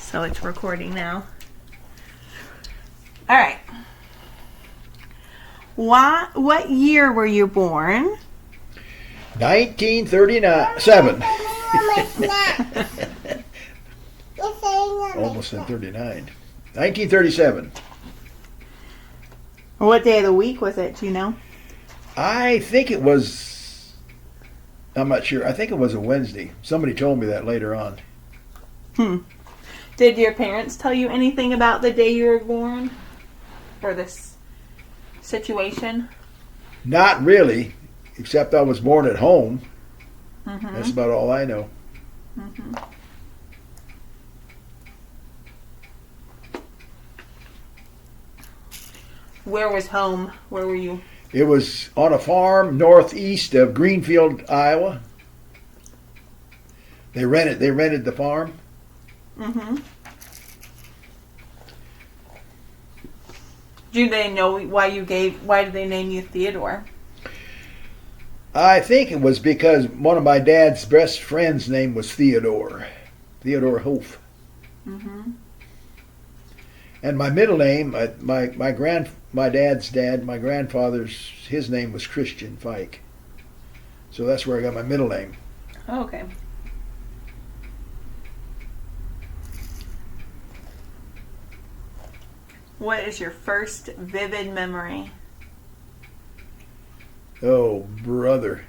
So it's recording now. All right. What year were you born? 1937. Almost in 39. 1937. What day of the week was it? Do you know? I think it was, I'm not sure. I think it was a Wednesday. Somebody told me that later on. Did your parents tell you anything about the day you were born? Or this situation? Not really, except I was born at home. Mm-hmm. That's about all I know. Mm-hmm. Where was home? Where were you? It was on a farm northeast of Greenfield, Iowa. They rented the farm. Mm-hmm. Do they know why did they name you Theodore? I think it was because one of my dad's best friends' name was Theodore Hof. Mm-hmm. And my middle name, my dad's dad, my grandfather's, his name was Christian Feick. So that's where I got my middle name. Oh, okay. What is your first vivid memory? Oh, brother.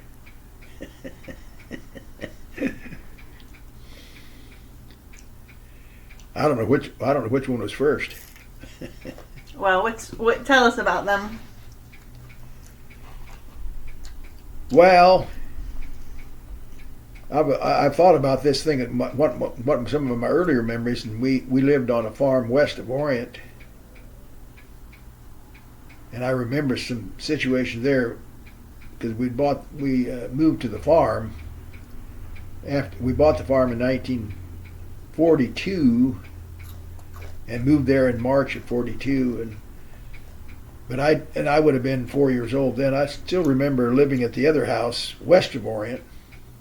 I don't know which one was first. Well, tell us about them. Well, I've thought about this thing. What some of my earlier memories, and we lived on a farm west of Orient, and I remember some situations there because we moved to the farm after we bought the farm in 1942 and moved there in March of 42, but I would have been 4 years old then. I still remember living at the other house west of Orient,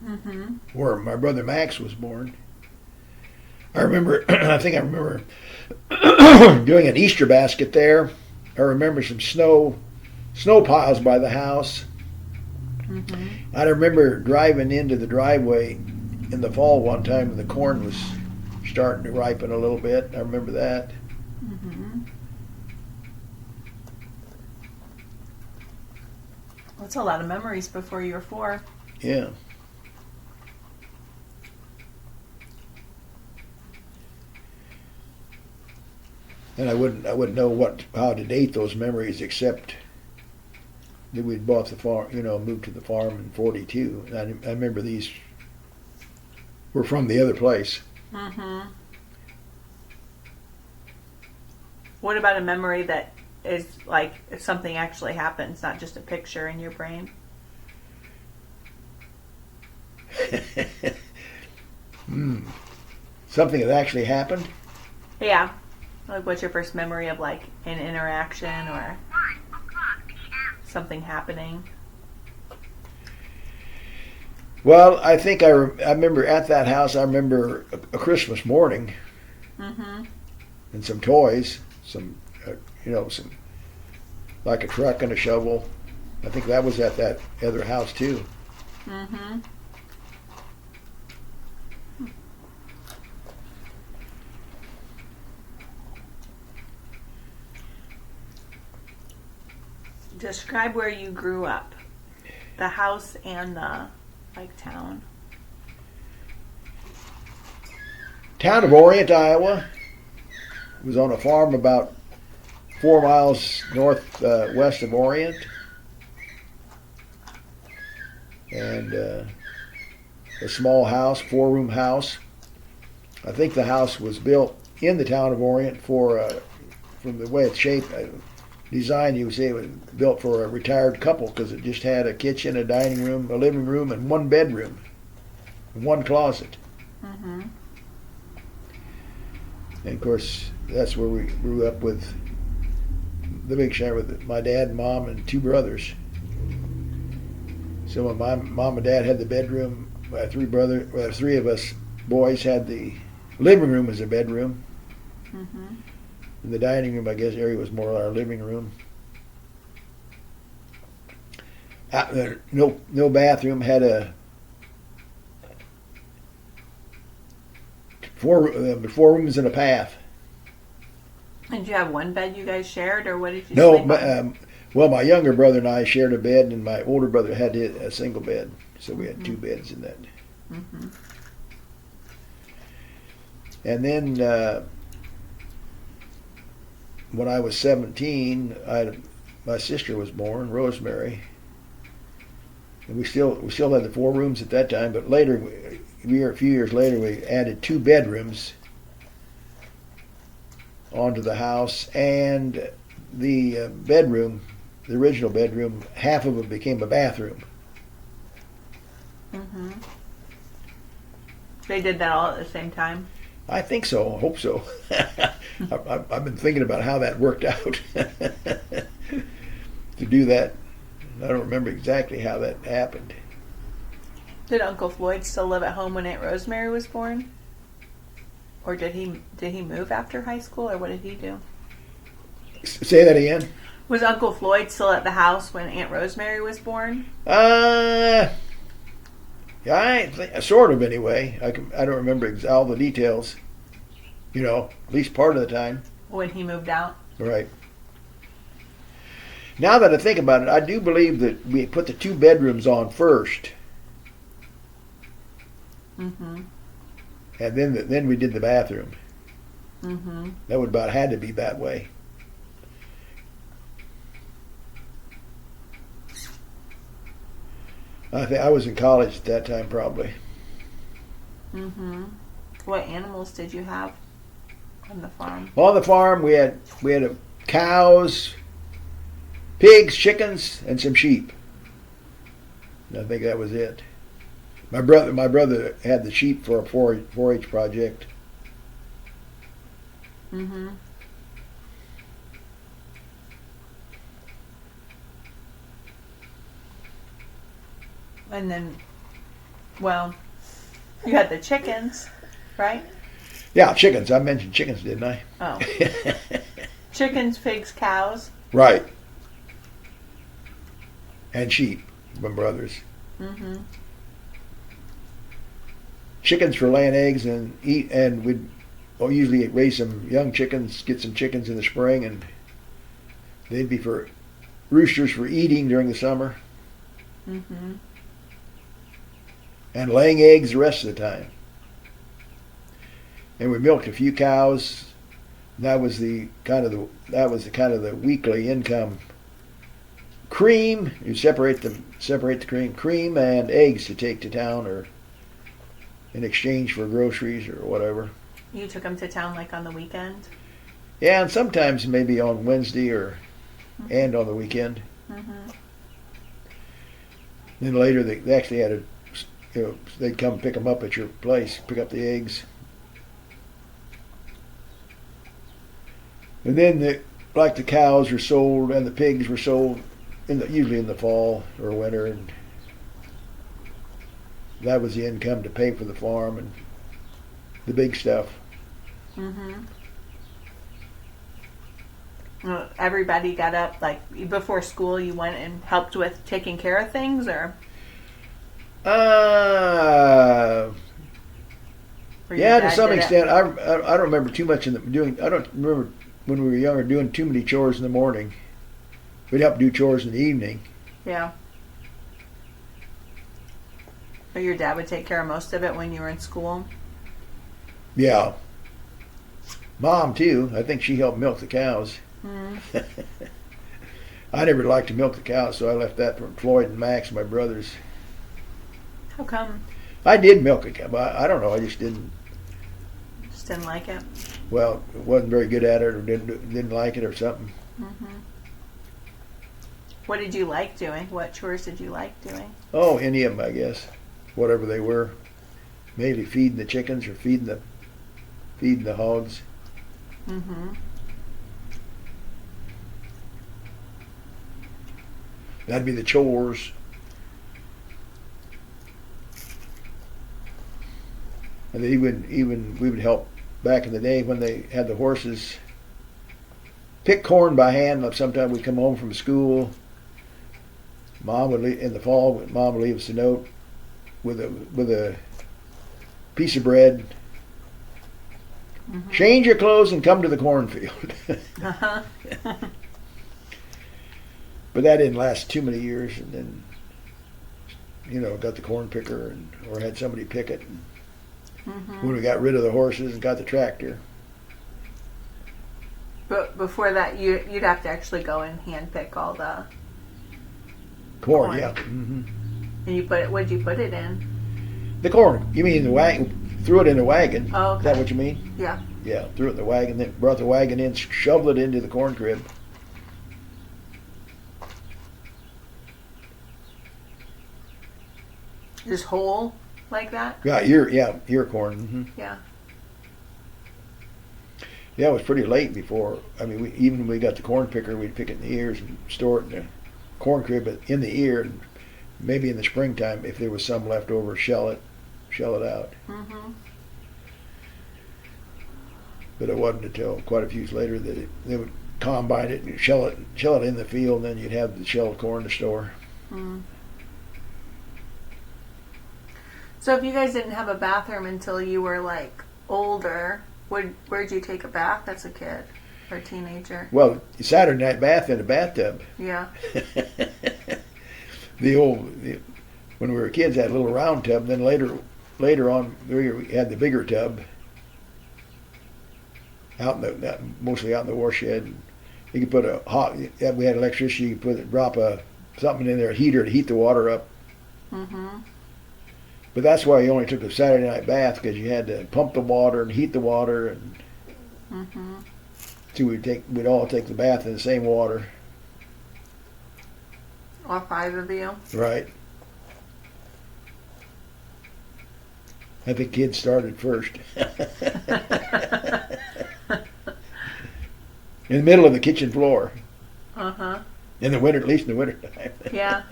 Mm-hmm. where my brother Max was born. I remember doing an Easter basket there. I remember some snow piles by the house. Mm-hmm. I remember driving into the driveway in the fall one time when the corn was starting to ripen a little bit. I remember that. Mm-hmm. That's a lot of memories before you were 4. Yeah. And I wouldn't know how to date those memories except that we'd bought the farm, moved to the farm in 42. And I remember these were from the other place. Mm-hmm. What about a memory that is like if something actually happens, not just a picture in your brain? Something that actually happened? Yeah. Like what's your first memory of like an interaction or something happening? Well, I think I remember at that house, I remember a Christmas morning. Mm-hmm. And some toys, some like a truck and a shovel. I think that was at that other house too. Mm-hmm. Describe where you grew up. The house and the town. Town of Orient, Iowa. It was on a farm about 4 miles northwest of Orient. And a small house, 4-room house. I think the house was built in the town of Orient from the way it's shaped, designed, you would say it was built for a retired couple because it just had a kitchen, a dining room, a living room, and 1 bedroom, and 1 closet. Mm-hmm. And of course, that's where we grew up with the big share with my dad and mom and 2 brothers. So when my mom and dad had the bedroom, 3 of us boys had the Living room was a bedroom. Mm-hmm. And the dining room, I guess, area was more our living room. No bathroom. Had a four rooms and a bath. Did you have one bed you guys shared, or what did you No, sleep on? well, my younger brother and I shared a bed, and my older brother had a single bed, so we had two beds in that. Mm-hmm. And then when I was 17, my sister was born, Rosemary, and we still had the 4 rooms at that time. But later, a few years later, we added 2 bedrooms onto the house, and the bedroom, the original bedroom, half of it became a bathroom. Mm-hmm. They did that all at the same time? I think so. I hope so. I've been thinking about how that worked out to do that. I don't remember exactly how that happened. Did Uncle Floyd still live at home when Aunt Rosemary was born? Or did he move after high school, or what did he do? Say that again. Was Uncle Floyd still at the house when Aunt Rosemary was born? Sort of anyway. I don't remember all the details. At least part of the time. When he moved out? Right. Now that I think about it, I do believe that we put the 2 bedrooms on first. Mm-hmm. And then we did the bathroom. Mm-hmm. That would about had to be that way. I think I was in college at that time, probably. Mm-hmm. What animals did you have on the farm? On the farm, we had cows, pigs, chickens, and some sheep. I think that was it. My brother had the sheep for a 4-H project. Mm-hmm. And then, well, you had the chickens, right? Yeah, chickens. I mentioned chickens, didn't I? Oh. Chickens, pigs, cows. Right. And sheep, my brothers. Mm-hmm. Chickens for laying eggs and we'd usually raise some young chickens, get some chickens in the spring, and they'd be for roosters for eating during the summer. Mm-hmm. And laying eggs the rest of the time. And we milked a few cows. That was the kind of the weekly income. Cream, you separate the cream and eggs to take to town, or in exchange for groceries or whatever. You took them to town like on the weekend? Yeah, and sometimes maybe on Wednesday and on the weekend. Mm-hmm. Then later they actually had they'd come pick them up at your place, pick up the eggs. And then the cows were sold and the pigs were sold usually in the fall or winter, and that was the income to pay for the farm and the big stuff. Mm-hmm. Well, everybody got up, like, before school you went and helped with taking care of things, or? Yeah, to some extent. I don't remember too much I don't remember when we were younger doing too many chores in the morning. We'd help do chores in the evening. Yeah. But your dad would take care of most of it when you were in school? Yeah. Mom, too. I think she helped milk the cows. Mm. I never liked to milk the cows, so I left that for Floyd and Max, my brothers. How come? I did milk a cow, but I don't know. I just didn't. Just didn't like it? Well, wasn't very good at it, or didn't like it, or something. Mm-hmm. What did you like doing? What chores did you like doing? Oh, any of them, I guess. Whatever they were. Maybe feeding the chickens or feeding the hogs. Mm-hmm. That'd be the chores. And even we would help back in the day when they had the horses pick corn by hand. Sometimes we'd come home from school. Mom would in the fall. Mom would leave us a note with a piece of bread. Mm-hmm. Change your clothes and come to the cornfield. Uh-huh. But that didn't last too many years, and then got the corn picker or had somebody pick it. Mm-hmm. When we got rid of the horses and got the tractor. But before that, you'd have to actually go and hand pick all the Corn. Yeah. Mm-hmm. And what'd you put it in? The corn. You mean the wagon? Threw it in the wagon. Oh, okay. Is that what you mean? Yeah. Yeah. Threw it in the wagon. Then brought the wagon in, shoveled it into the corn crib. Just whole like that? Yeah, ear corn. Mm-hmm. Yeah. Yeah, it was pretty late before. I mean, even when we got the corn picker, we'd pick it in the ears and store it in the corn crib, but in the ear, and maybe in the springtime, if there was some left over, shell it out. Mm-hmm. But it wasn't until quite a few years later that they would combine it and shell it in the field, and then you'd have the shelled corn to store. Mm. So if you guys didn't have a bathroom until you were like older, where'd you take a bath as a kid or a teenager? Well, Saturday night bath in a bathtub. Yeah. When we were kids, had a little round tub. Then later on, we had the bigger tub mostly out in the watershed. You could put we had electricity. You could drop something in there, a heater to heat the water up. Mm-hmm. But that's why you only took a Saturday night bath, because you had to pump the water and heat the water, and Mm-hmm. so we'd all take the bath in the same water. All 5 of you? Right. I think kids started first. In the middle of the kitchen floor. Uh-huh. In the winter, at least in the winter time. Yeah.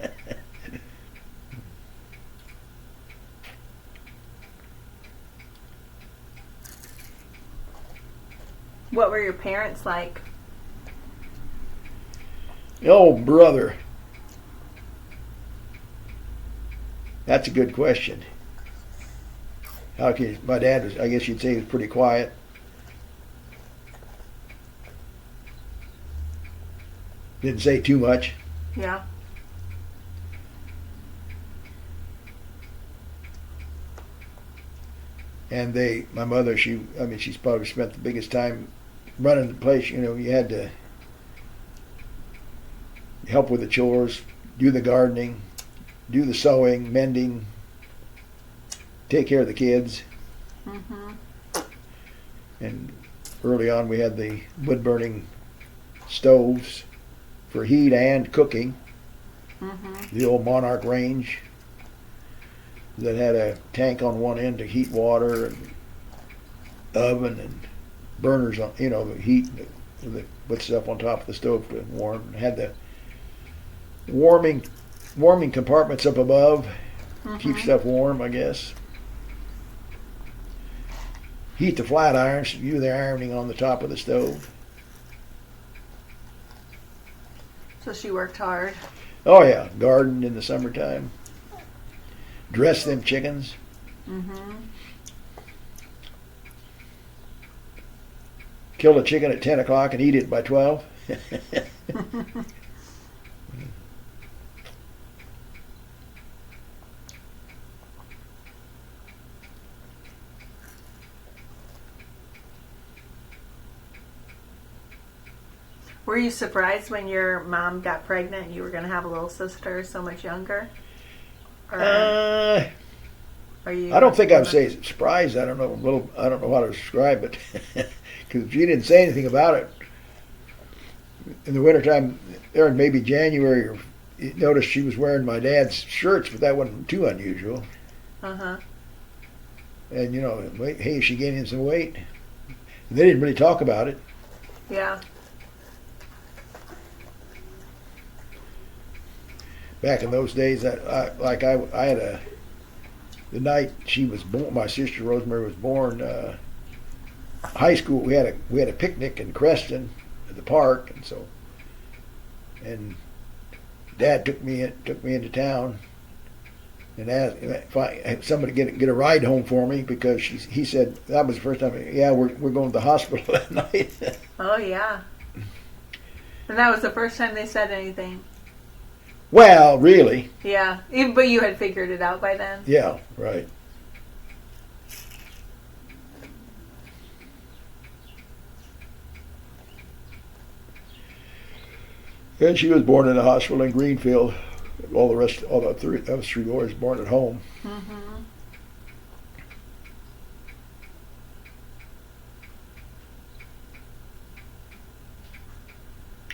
What were your parents like? Oh, brother. That's a good question. My dad was, I guess you'd say, he was pretty quiet. Didn't say too much. Yeah. And my mother, she's probably spent the biggest time running the place. You had to help with the chores, do the gardening, do the sewing, mending, take care of the kids. Mm-hmm. And early on, we had the wood-burning stoves for heat and cooking. Mm-hmm. The old Monarch range that had a tank on one end to heat water, and oven and burners on, the heat, put stuff on top of the stove to warm. And had the warming compartments up above, keep stuff warm, I guess. Heat the flat irons, do the ironing on the top of the stove. So she worked hard. Oh yeah, garden in the summertime. Dress them chickens. Mm-hmm. Kill a chicken at 10 o'clock and eat it by 12. Were you surprised when your mom got pregnant and you were going to have a little sister so much younger? Or are you? I don't think I would say surprised. I don't know how to describe it, because she didn't say anything about it. In the wintertime, there in maybe January, or you noticed she was wearing my dad's shirts, but that wasn't too unusual. Uh-huh. And hey, is she gaining some weight? And they didn't really talk about it. Yeah. Back in those days, I had the night she was born, my sister Rosemary was born. High school, we had a picnic in Creston at the park, and Dad took me into town and asked if somebody get a ride home for me because he said that was the first time. Yeah, we're going to the hospital that night. Oh yeah. And that was the first time they said anything. Well, really. Yeah, but you had figured it out by then. Yeah, right. And she was born in a hospital in Greenfield. All the three boys born at home. Mm-hmm.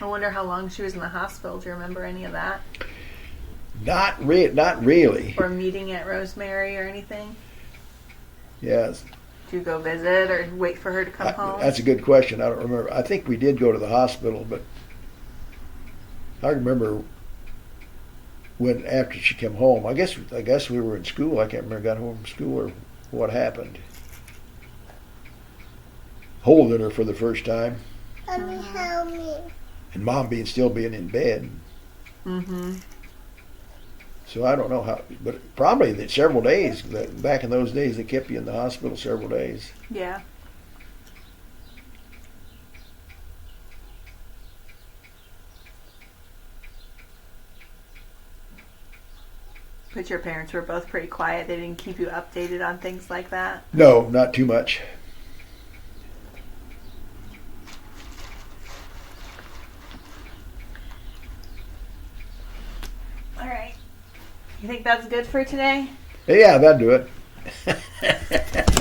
I wonder how long she was in the hospital. Do you remember any of that? Not really. Or meeting at Rosemary or anything? Yes. Did you go visit or wait for her to come home? That's a good question. I don't remember. I think we did go to the hospital, but I remember when after she came home. I guess we were in school. I can't remember got home from school or what happened. Holding her for the first time. Mommy, help me. And Mom still being in bed. Mm-hmm. So I don't know how, but probably several days. Back in those days, they kept you in the hospital several days. Yeah. But your parents were both pretty quiet. They didn't keep you updated on things like that? No, not too much. All right. You think that's good for today? Yeah, that'd do it.